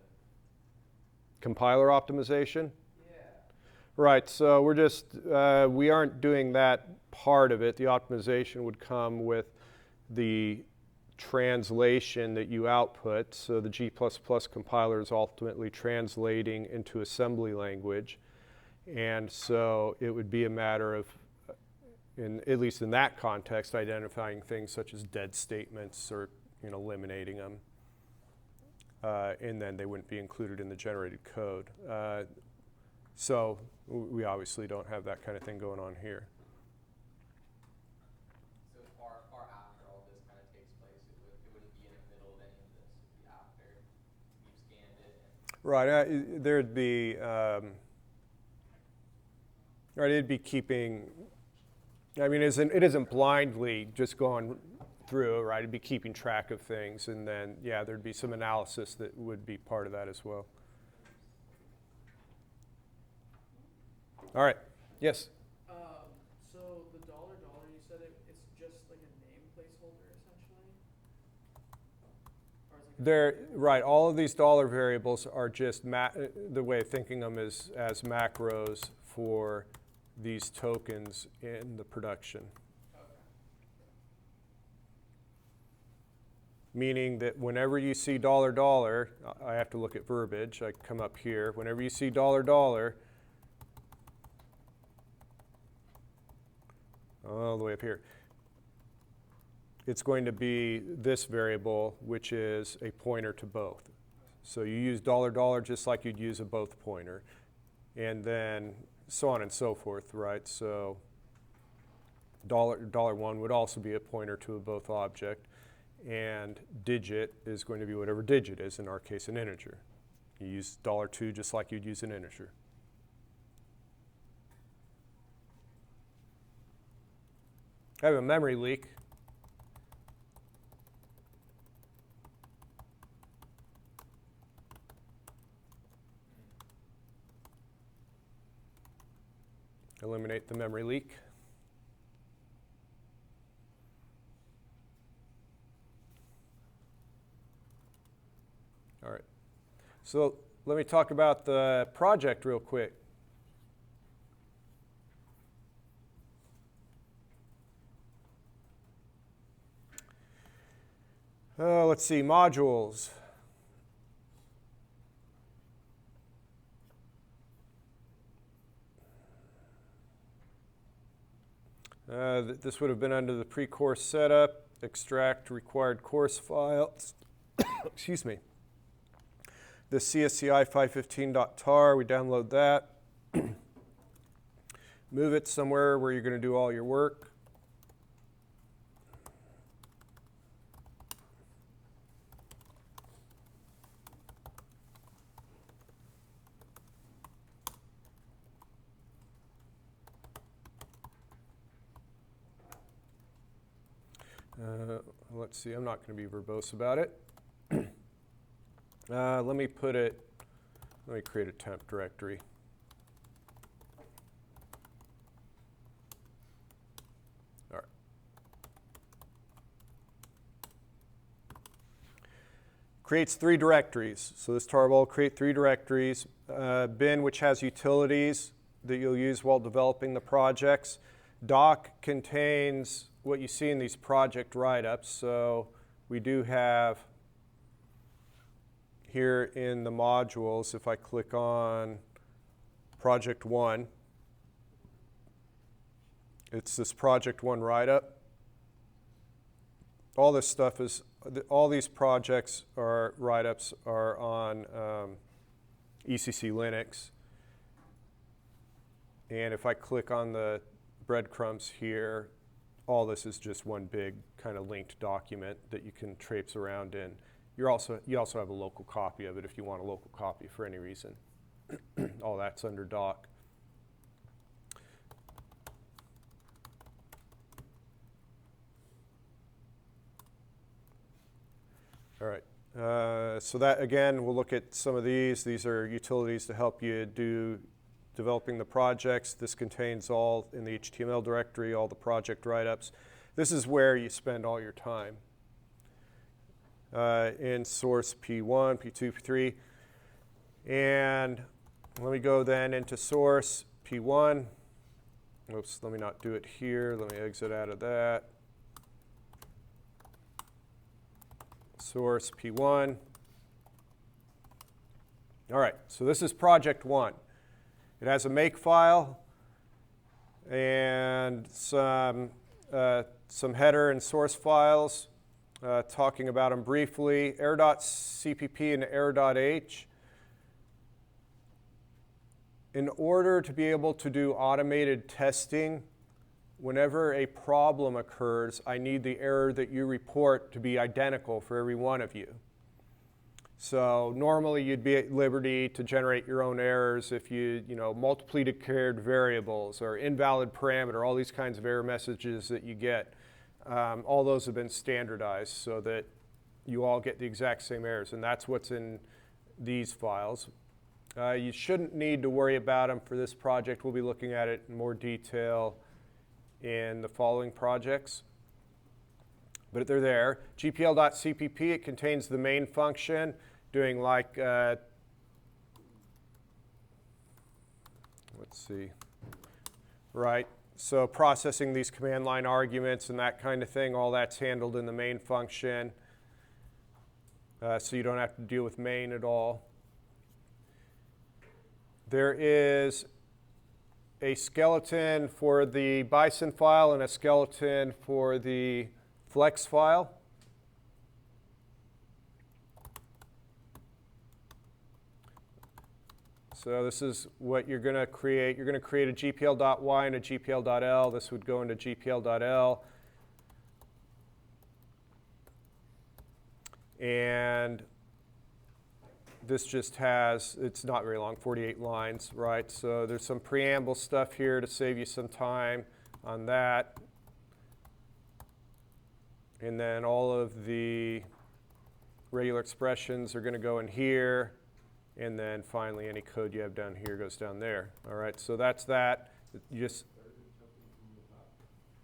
Compiler optimization? Yeah. Right, so we're just, we aren't doing that part of it. The optimization would come with the translation that you output. So the G++ compiler is ultimately translating into assembly language. And so it would be a matter of, at least in that context, identifying things such as dead statements or eliminating them. And then they wouldn't be included in the generated code. So we obviously don't have that kind of thing going on here. So far after all this kind of takes place, it wouldn't be in the middle of any of this. It would be after we've scanned it. Right. There'd be Right, it'd be keeping, I mean, it isn't blindly just going through, right? It'd be keeping track of things, and then, yeah, there'd be some analysis that would be part of that as well. All right, yes? So the dollar, you said it's just like a name placeholder essentially? Or is it They're, right, all of these dollar variables are just, the way of thinking them is as macros for these tokens in the production. Meaning that whenever you see $, I have to look at verbiage, I come up here, whenever you see $, all the way up here, it's going to be this variable, which is a pointer to both. So you use $, just like you'd use a both pointer. And then so on and so forth, right? So $1 would also be a pointer to a both object. And digit is going to be whatever digit is, in our case, an integer. You use $2 just like you'd use an integer. I have a memory leak. Eliminate the memory leak. All right. So let me talk about the project real quick. Let's see, modules. This would have been under the pre-course setup, extract required course files. Excuse me. The csci515.tar, we download that. Move it somewhere where you're going to do all your work. Let's see, I'm not going to be verbose about it. Let me create a temp directory. All right. Creates 3 directories. So this tarball will create 3 directories. Bin, which has utilities that you'll use while developing the projects. Doc contains what you see in these project write-ups. So we do have here in the modules, if I click on project 1, it's this project 1 write-up. All this stuff is, all these projects are write-ups are on ECC Linux. And if I click on the breadcrumbs here, all this is just one big kind of linked document that you can traipse around in. You also have a local copy of it if you want a local copy for any reason. All that's under doc. All right. So that, again, we'll look at some of these. These are utilities to help you do developing the projects. This contains all in the HTML directory, all the project write-ups. This is where you spend all your time. In source P1, P2, P3. And let me go then into source P1. Oops, let me not do it here. Let me exit out of that. Source P1. All right, so this is project 1. It has a make file and some header and source files. Talking about them briefly, error.cpp and error.h. In order to be able to do automated testing, whenever a problem occurs, I need the error that you report to be identical for every one of you. So normally you'd be at liberty to generate your own errors if you multiplicative variables or invalid parameter, all these kinds of error messages that you get. All those have been standardized so that you all get the exact same errors, and that's what's in these files. You shouldn't need to worry about them for this project. We'll be looking at it in more detail in the following projects. But they're there. GPL.cpp, it contains the main function doing like, let's see, right? So processing these command line arguments and that kind of thing, all that's handled in the main function. So you don't have to deal with main at all. There is a skeleton for the Bison file and a skeleton for the Flex file. So this is what you're going to create. You're going to create a GPL.y and a GPL.l. This would go into GPL.l. And this just has, it's not very long, 48 lines, right? So there's some preamble stuff here to save you some time on that. And then all of the regular expressions are going to go in here. And then finally, any code you have down here goes down there. All right, so that's that. You just,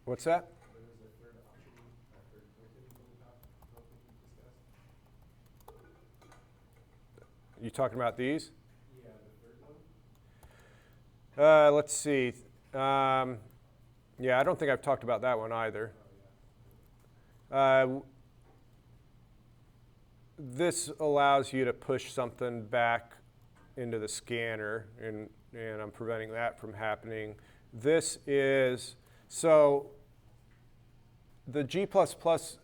what's that? You talking about these? Yeah, the third one. Let's see. Yeah, I don't think I've talked about that one either. This allows you to push something back into the scanner, and I'm preventing that from happening. This is, so the G++,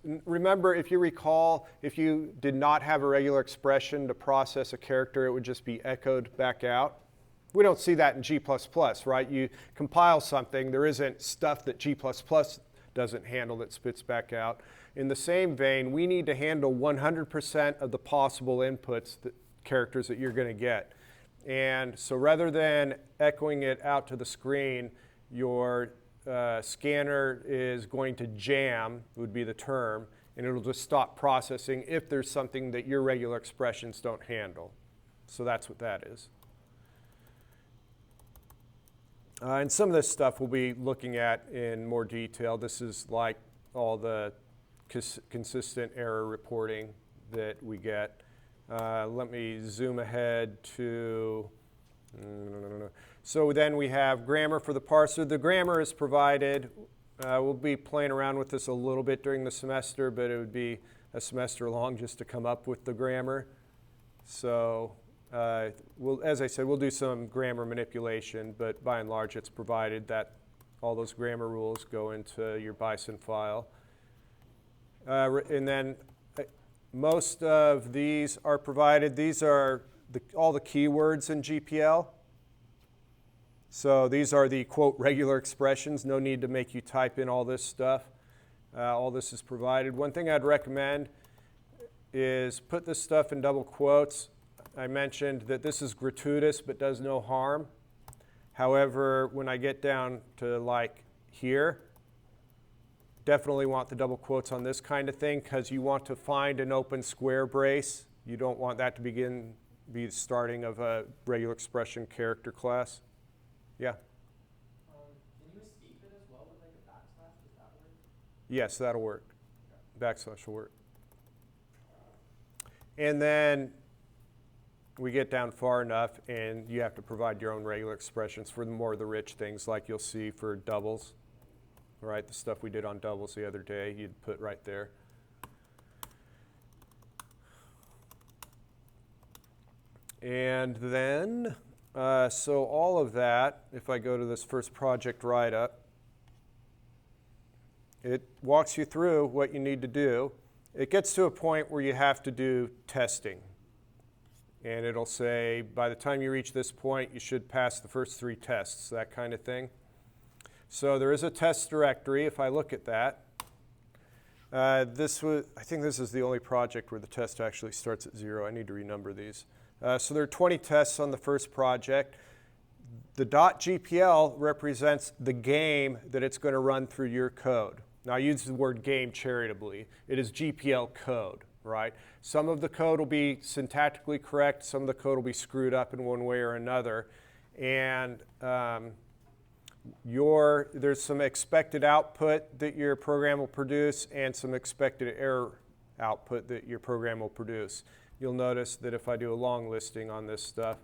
remember, if you recall, if you did not have a regular expression to process a character, it would just be echoed back out. We don't see that in G++, right? You compile something, there isn't stuff that G++ doesn't handle that spits back out. In the same vein, we need to handle 100% of the possible inputs, characters that you're going to get. And so rather than echoing it out to the screen, your scanner is going to jam, would be the term, and it'll just stop processing if there's something that your regular expressions don't handle. So that's what that is. And some of this stuff we'll be looking at in more detail. This is like all the consistent error reporting that we get. Let me zoom ahead to, So then we have grammar for the parser. The grammar is provided. We'll be playing around with this a little bit during the semester, but it would be a semester long just to come up with the grammar. So as I said, we'll do some grammar manipulation, but by and large it's provided that all those grammar rules go into your Bison file. And then most of these are provided. These are all the keywords in GPL. So these are the, quote, regular expressions. No need to make you type in all this stuff. All this is provided. One thing I'd recommend is put this stuff in double quotes. I mentioned that this is gratuitous but does no harm. However, when I get down to like here, definitely want the double quotes on this kind of thing because you want to find an open square brace. You don't want that to be the starting of a regular expression character class. Yeah? Can you escape it as well with like a backslash? Does that work? Yes, that'll work. Okay. Backslash will work. And then we get down far enough and you have to provide your own regular expressions for the more of the rich things like you'll see for doubles. Right, the stuff we did on doubles the other day, you'd put right there. And then, so all of that, if I go to this first project write-up, it walks you through what you need to do. It gets to a point where you have to do testing. And it'll say, by the time you reach this point, you should pass the first 3 tests, that kind of thing. So there is a test directory, if I look at that. I think this is the only project where the test actually starts at 0. I need to renumber these. So there are 20 tests on the first project. The .gpl represents the game that it's going to run through your code. Now I use the word game charitably. It is GPL code, right? Some of the code will be syntactically correct. Some of the code will be screwed up in one way or another. And there's some expected output that your program will produce and some expected error output that your program will produce. You'll notice that if I do a long listing on this stuff,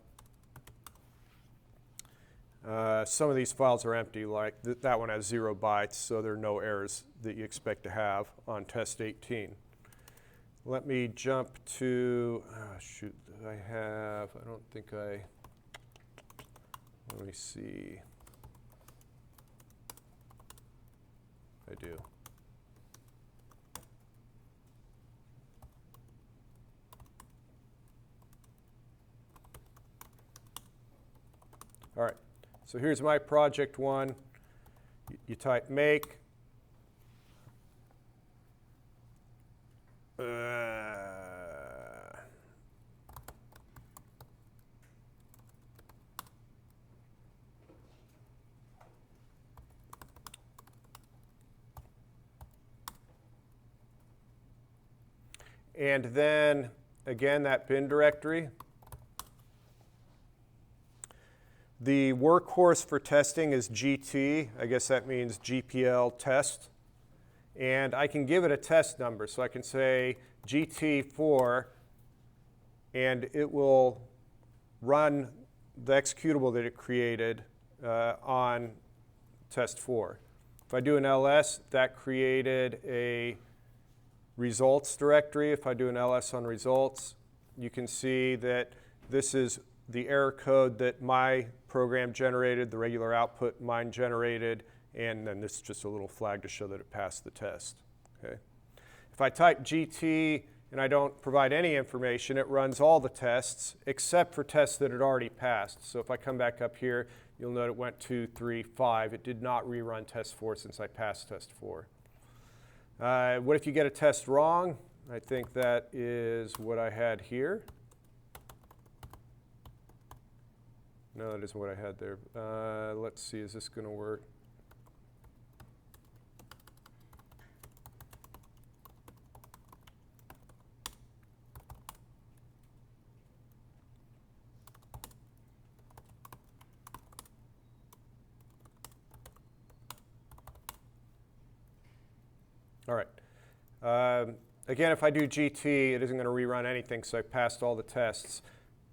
some of these files are empty, like that one has 0 bytes, so there are no errors that you expect to have on test 18. Let me jump to, let me see. I do. All right, so here's my project one. You type make. And then, again, that bin directory. The workhorse for testing is GT. I guess that means GPL test. And I can give it a test number. So I can say GT4, and it will run the executable that it created on test 4. If I do an ls, that created a results directory. If I do an ls on results, you can see that this is the error code that my program generated, the regular output mine generated, and then this is just a little flag to show that it passed the test. Okay. If I type GT and I don't provide any information, it runs all the tests except for tests that it already passed. So if I come back up here, you'll note it went 2, 3, 5. It did not rerun test 4 since I passed test 4. What if you get a test wrong? I think that is what I had here. No, that isn't what I had there. Let's see, is this going to work? All right. Again, if I do GT, it isn't going to rerun anything, so I passed all the tests.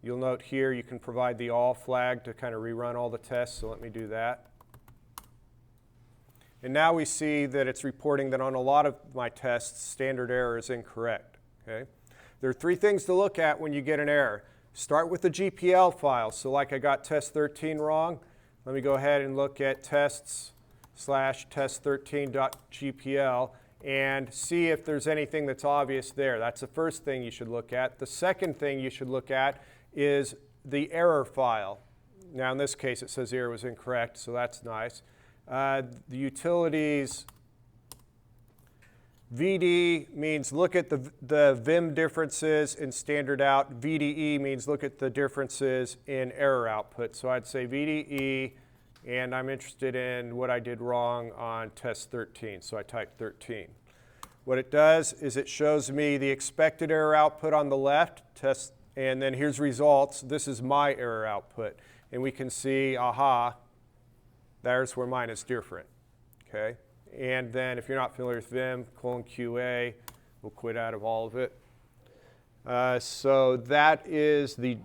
You'll note here you can provide the all flag to kind of rerun all the tests, so let me do that. And now we see that it's reporting that on a lot of my tests, standard error is incorrect. Okay? There are 3 things to look at when you get an error. Start with the GPL file. So like I got test 13 wrong, let me go ahead and look at tests/test13.gpl and see if there's anything that's obvious there. That's the first thing you should look at. The second thing you should look at is the error file. Now in this case it says the error was incorrect, so that's nice. The utilities VD means look at the Vim differences in standard out. VDE means look at the differences in error output. So I'd say VDE, and I'm interested in what I did wrong on test 13, so I type 13. What it does is it shows me the expected error output on the left, test, and then here's results. This is my error output. And we can see, aha, there's where mine is different. Okay? And then if you're not familiar with Vim, :QA, we'll quit out of all of it. So that is the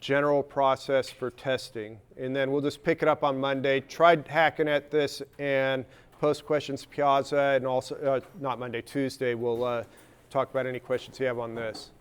general process for testing. And then we'll just pick it up on Monday. Try hacking at this and post questions Piazza, and also, not Monday, Tuesday, we'll talk about any questions you have on this.